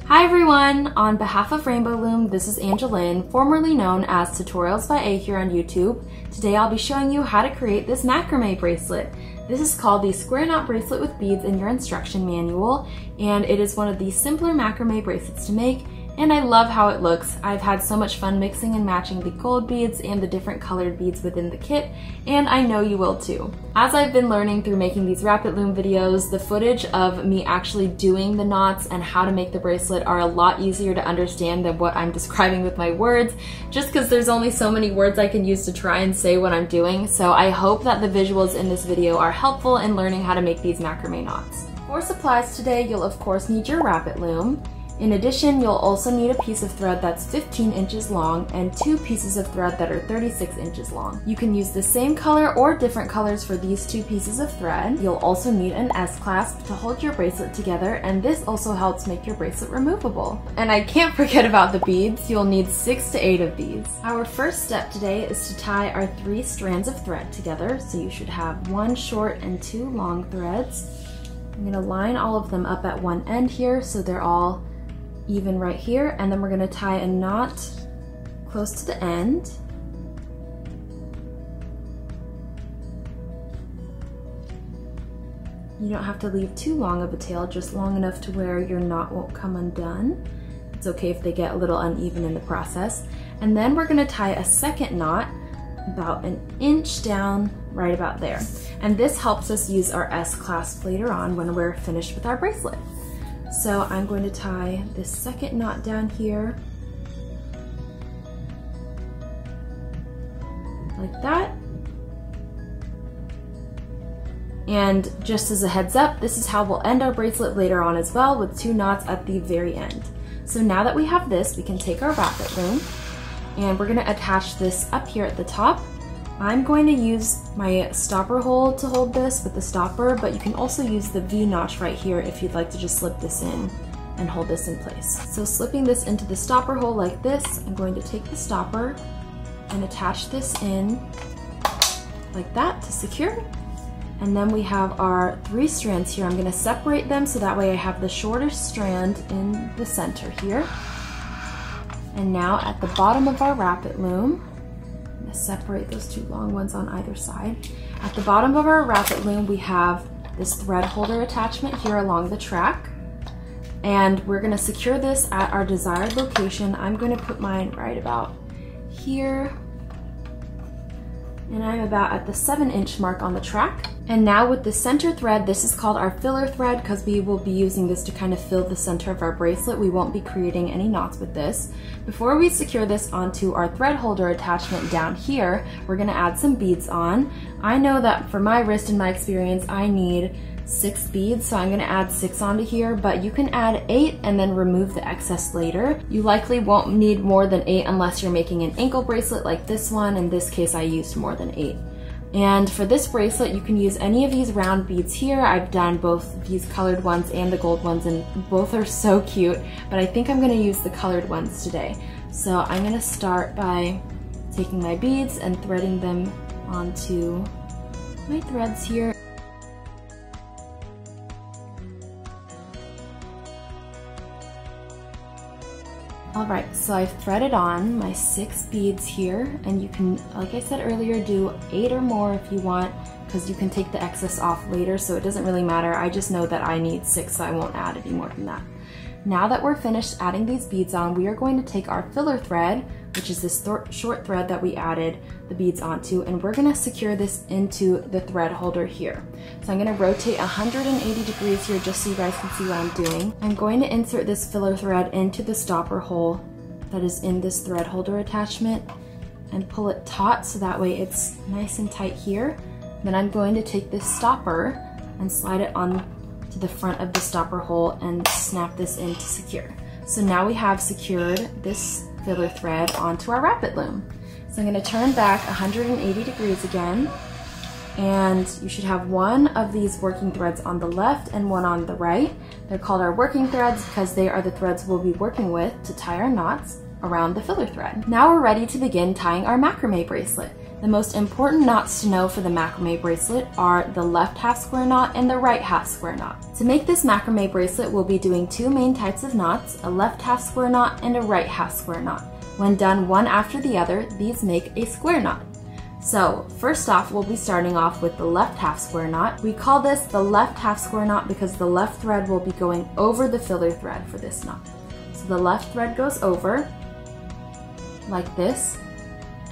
Hi everyone! On behalf of Rainbow Loom, this is Angelynn, formerly known as TutorialsByA here on YouTube. Today I'll be showing you how to create this macrame bracelet. This is called the square knot bracelet with beads in your instruction manual, and it is one of the simpler macrame bracelets to make, and I love how it looks. I've had so much fun mixing and matching the gold beads and the different colored beads within the kit, and I know you will too. As I've been learning through making these Wrapit Loom videos, the footage of me actually doing the knots and how to make the bracelet are a lot easier to understand than what I'm describing with my words, just because there's only so many words I can use to try and say what I'm doing, so I hope that the visuals in this video are helpful in learning how to make these macrame knots. For supplies today, you'll of course need your Wrapit Loom. In addition, you'll also need a piece of thread that's 15 inches long and 2 pieces of thread that are 36 inches long. You can use the same color or different colors for these 2 pieces of thread. You'll also need an S-clasp to hold your bracelet together, and this also helps make your bracelet removable. And I can't forget about the beads. You'll need 6 to 8 of these. Our first step today is to tie our 3 strands of thread together, so you should have 1 short and 2 long threads. I'm going to line all of them up at one end here so they're all even right here, and then we're going to tie a knot close to the end. You don't have to leave too long of a tail, just long enough to where your knot won't come undone. It's okay if they get a little uneven in the process. And then we're going to tie a second knot about an inch down, right about there. And this helps us use our S-clasp later on when we're finished with our bracelet. So I'm going to tie this second knot down here, like that. And just as a heads up, this is how we'll end our bracelet later on as well, with 2 knots at the very end. So now that we have this, we can take our Wrapit Loom and we're going to attach this up here at the top. I'm going to use my stopper hole to hold this with the stopper, but you can also use the V-notch right here if you'd like to just slip this in and hold this in place. So slipping this into the stopper hole like this, I'm going to take the stopper and attach this in like that to secure. And then we have our 3 strands here. I'm going to separate them so that way I have the shortest strand in the center here. And now at the bottom of our Wrapit Loom, separate those 2 long ones on either side. At the bottom of our Wrapit Loom, we have this thread holder attachment here along the track, and we're going to secure this at our desired location. I'm going to put mine right about here, and I'm about at the 7-inch mark on the track. And now with the center thread, this is called our filler thread because we will be using this to kind of fill the center of our bracelet. We won't be creating any knots with this. Before we secure this onto our thread holder attachment down here, we're going to add some beads on. I know that for my wrist and my experience, I need 6 beads, so I'm going to add 6 onto here, but you can add 8 and then remove the excess later. You likely won't need more than 8 unless you're making an ankle bracelet like this one. In this case, I used more than 8. And for this bracelet, you can use any of these round beads here. I've done both these colored ones and the gold ones, and both are so cute, but I think I'm going to use the colored ones today. So I'm going to start by taking my beads and threading them onto my threads here. Alright, so I've threaded on my 6 beads here, and you can, like I said earlier, do 8 or more if you want, because you can take the excess off later, so it doesn't really matter. I just know that I need 6, so I won't add any more than that. Now that we're finished adding these beads on, we are going to take our filler thread, which is this short thread that we added the beads onto, and we're going to secure this into the thread holder here. So I'm going to rotate 180 degrees here just so you guys can see what I'm doing. I'm going to insert this filler thread into the stopper hole that is in this thread holder attachment and pull it taut so that way it's nice and tight here. Then I'm going to take this stopper and slide it on to the front of the stopper hole and snap this in to secure. So now we have secured this filler thread onto our Wrapit Loom. So I'm going to turn back 180 degrees again, and you should have 1 of these working threads on the left and 1 on the right. They're called our working threads because they are the threads we'll be working with to tie our knots around the filler thread. Now we're ready to begin tying our macrame bracelet. The most important knots to know for the macrame bracelet are the left half square knot and the right half square knot. To make this macrame bracelet, we'll be doing two main types of knots, a left half square knot and a right half square knot. When done one after the other, these make a square knot. So first off, we'll be starting off with the left half square knot. We call this the left half square knot because the left thread will be going over the filler thread for this knot. So the left thread goes over like this,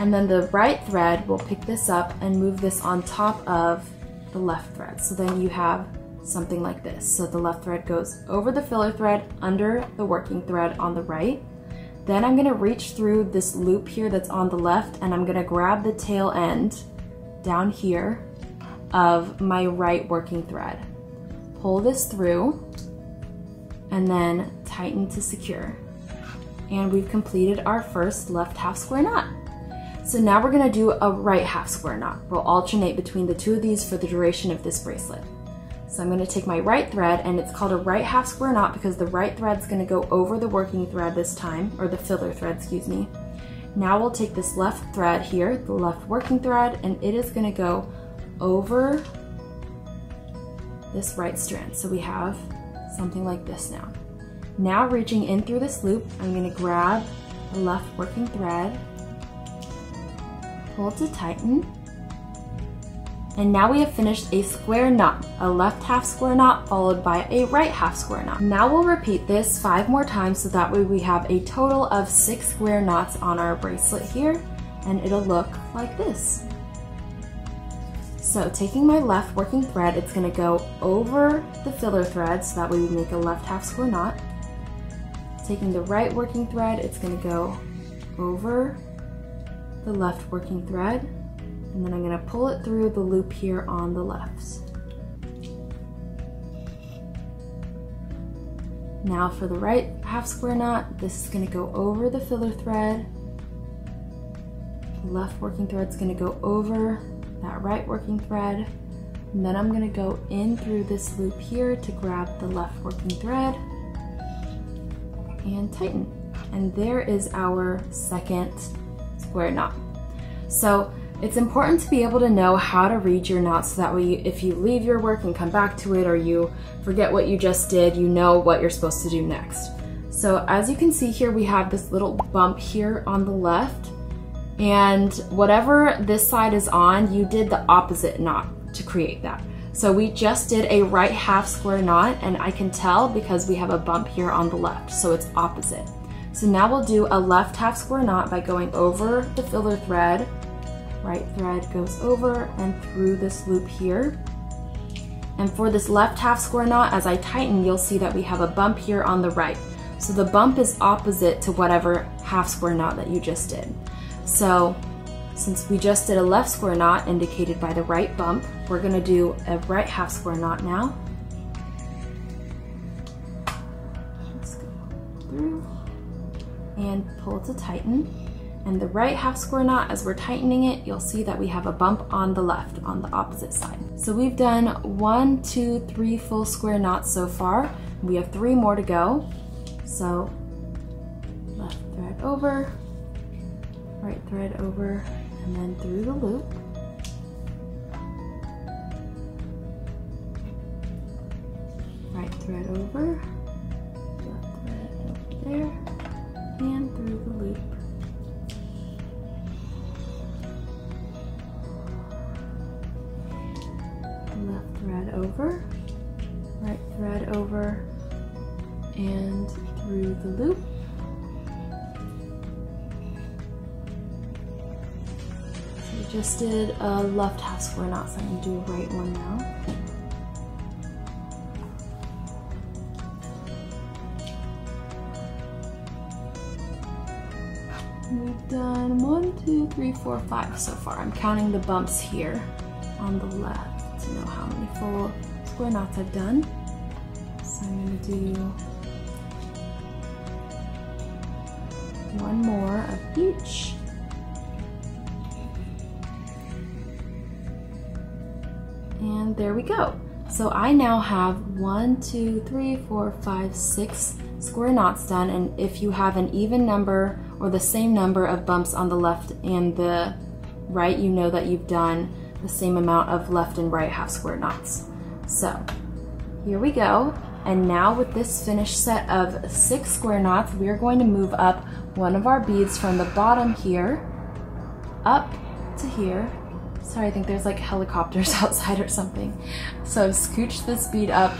and then the right thread will pick this up and move this on top of the left thread. So then you have something like this. So the left thread goes over the filler thread under the working thread on the right. Then I'm gonna reach through this loop here that's on the left, and I'm gonna grab the tail end down here of my right working thread. Pull this through and then tighten to secure. And we've completed our first left half square knot. So now we're gonna do a right half square knot. We'll alternate between the two of these for the duration of this bracelet. So I'm gonna take my right thread, and it's called a right half square knot because the right thread's gonna go over the working thread this time, or the filler thread, excuse me. Now we'll take this left thread here, the left working thread, and it is gonna go over this right strand. So we have something like this now. Now reaching in through this loop, I'm gonna grab the left working thread, pull to tighten, and now we have finished a square knot, a left half square knot followed by a right half square knot. Now we'll repeat this 5 more times so that way we have a total of 6 square knots on our bracelet here, and it'll look like this. So taking my left working thread, it's gonna go over the filler thread so that way we make a left half square knot. Taking the right working thread, it's gonna go over the left working thread, and then I'm gonna pull it through the loop here on the left. Now for the right half square knot, this is gonna go over the filler thread. The left working thread's gonna go over that right working thread. And then I'm gonna go in through this loop here to grab the left working thread and tighten. And there is our second square knot. So it's important to be able to know how to read your knots so that way if you leave your work and come back to it, or you forget what you just did, you know what you're supposed to do next. So as you can see here, we have this little bump here on the left, and whatever this side is on, you did the opposite knot to create that. So we just did a right half square knot, and I can tell because we have a bump here on the left, so it's opposite. So now we'll do a left half square knot by going over the filler thread. Right thread goes over and through this loop here. And for this left half square knot, as I tighten, you'll see that we have a bump here on the right. So the bump is opposite to whatever half square knot that you just did. So since we just did a left square knot indicated by the right bump, we're gonna do a right half square knot now. Let's go through and pull to tighten. And the right half square knot, as we're tightening it, you'll see that we have a bump on the left, on the opposite side. So we've done 1, 2, 3 full square knots so far. We have 3 more to go. So left thread over, right thread over, and then through the loop. Right thread over, left thread over there, and through the loop. Left thread over, right thread over, and through the loop. So we just did a left half square knot, so I'm going to do a right one now. We've done 1, 2, 3, 4, 5 so far. I'm counting the bumps here on the left to know how many full square knots I've done. So I'm going to do 1 more of each. And there we go. So I now have 1, 2, 3, 4, 5, 6 square knots done, and if you have an even number or the same number of bumps on the left and the right, you know that you've done the same amount of left and right half square knots. So here we go. And now with this finished set of 6 square knots, we are going to move up one of our beads from the bottom here up to here. Sorry, I think there's like helicopters outside or something. So scooch this bead up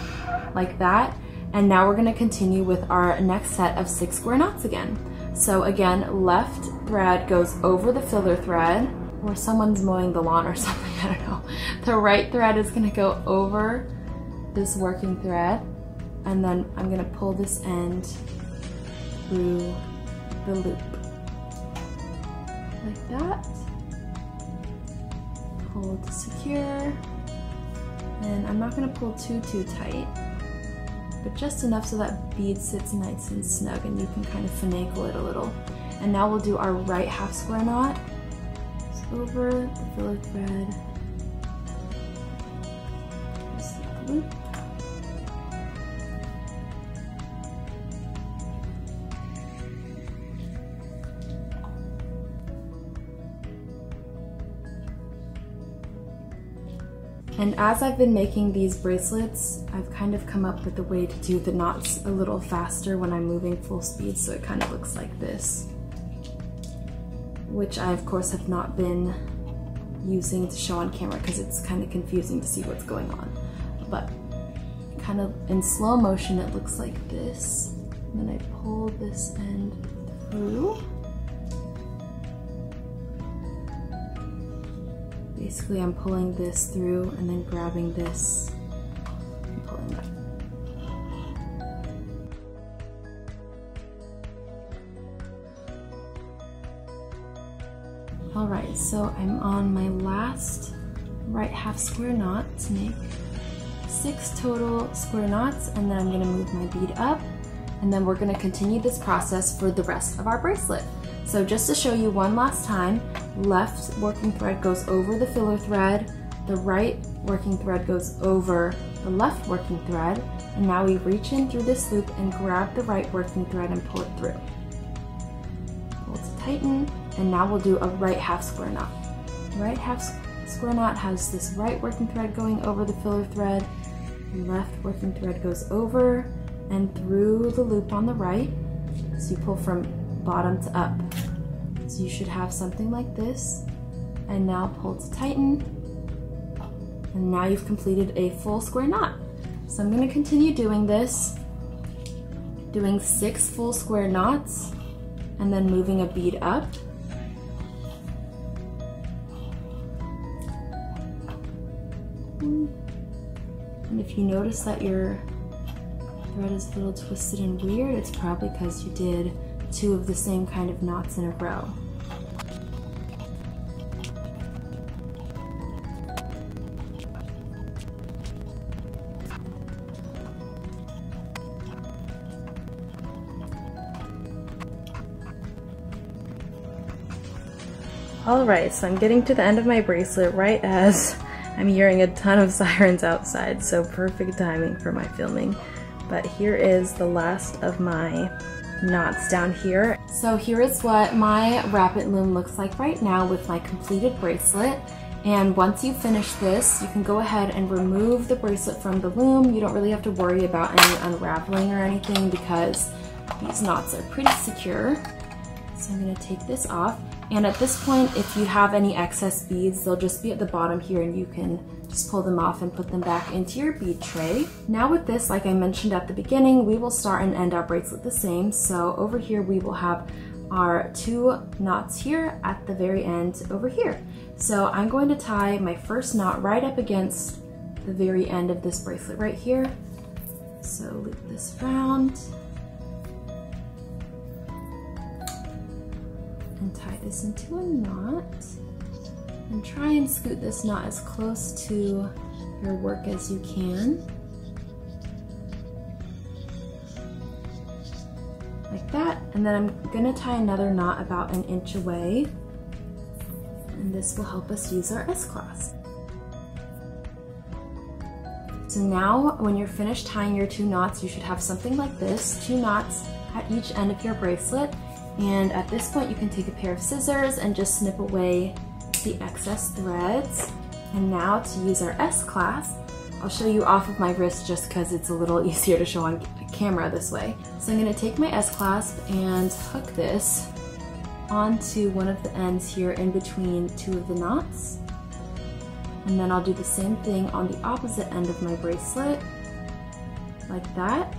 like that. And now we're gonna continue with our next set of 6 square knots again. So again, left thread goes over the filler thread, or someone's mowing the lawn or something, I don't know. The right thread is gonna go over this working thread, and then I'm gonna pull this end through the loop. Like that. Pull to secure. And I'm not gonna pull too tight, but just enough so that bead sits nice and snug and you can kind of finagle it a little. And now we'll do our right half square knot. Just over the filler thread. Just the loop. And as I've been making these bracelets, I've kind of come up with a way to do the knots a little faster when I'm moving full speed, so it kind of looks like this. Which I, of course, have not been using to show on camera because it's kind of confusing to see what's going on. But kind of in slow motion, it looks like this. And then I pull this end through. Basically, I'm pulling this through and then grabbing this and pulling that. Alright, so I'm on my last right half square knot to make 6 total square knots, and then I'm going to move my bead up, and then we're going to continue this process for the rest of our bracelet. So just to show you one last time, left working thread goes over the filler thread, the right working thread goes over the left working thread, and now we reach in through this loop and grab the right working thread and pull it through. Pull to tighten, and now we'll do a right half square knot. Right half square knot has this right working thread going over the filler thread, left working thread goes over and through the loop on the right, so you pull from bottom to up. So you should have something like this, and now pull to tighten, and now you've completed a full square knot. So I'm going to continue doing this, doing 6 full square knots, and then moving a bead up. And if you notice that your thread is a little twisted and weird, it's probably because you did 2 of the same kind of knots in a row. Alright, so I'm getting to the end of my bracelet right as I'm hearing a ton of sirens outside, so perfect timing for my filming. But here is the last of my knots down here. So here is what my Wrapit Loom looks like right now with my completed bracelet. And once you finish this, you can go ahead and remove the bracelet from the loom. You don't really have to worry about any unraveling or anything because these knots are pretty secure. So I'm going to take this off. And at this point, if you have any excess beads, they'll just be at the bottom here and you can just pull them off and put them back into your bead tray. Now with this, like I mentioned at the beginning, we will start and end our bracelet the same. So over here, we will have our 2 knots here at the very end over here. So I'm going to tie my first knot right up against the very end of this bracelet right here. So loop this around. And tie this into a knot, and try and scoot this knot as close to your work as you can. Like that, and then I'm gonna tie another knot about 1 inch away, and this will help us use our S-clasp. So now when you're finished tying your 2 knots, you should have something like this, 2 knots at each end of your bracelet. And at this point, you can take a pair of scissors and just snip away the excess threads. And now to use our S-clasp, I'll show you off of my wrist just because it's a little easier to show on camera this way. So I'm going to take my S-clasp and hook this onto one of the ends here in between two of the knots. And then I'll do the same thing on the opposite end of my bracelet, like that.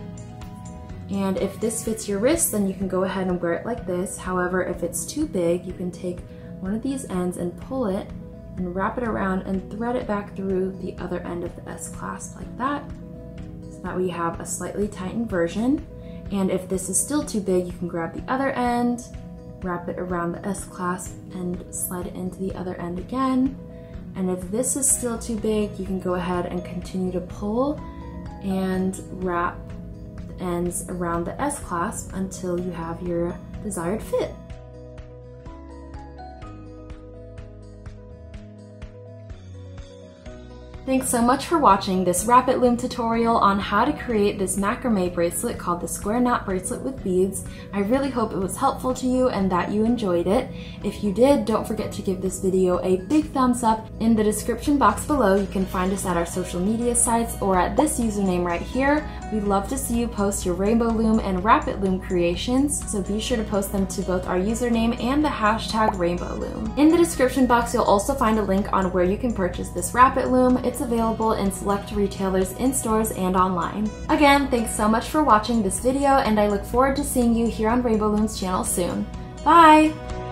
And if this fits your wrist, then you can go ahead and wear it like this. However, if it's too big, you can take one of these ends and pull it and wrap it around and thread it back through the other end of the S-clasp like that. So that way you have a slightly tightened version. And if this is still too big, you can grab the other end, wrap it around the S-clasp and slide it into the other end again. And if this is still too big, you can go ahead and continue to pull and wrap the ends around the S-clasp until you have your desired fit. Thanks so much for watching this Wrapit Loom tutorial on how to create this macrame bracelet called the square knot bracelet with beads. I really hope it was helpful to you and that you enjoyed it. If you did, don't forget to give this video a big thumbs up. In the description box below, you can find us at our social media sites or at this username right here. We'd love to see you post your Rainbow Loom and Wrapit Loom creations, so be sure to post them to both our username and the hashtag Rainbow Loom. In the description box, you'll also find a link on where you can purchase this Wrapit Loom. It's available in select retailers in stores and online. Again, thanks so much for watching this video, and I look forward to seeing you here on Rainbow Loom's channel soon. Bye!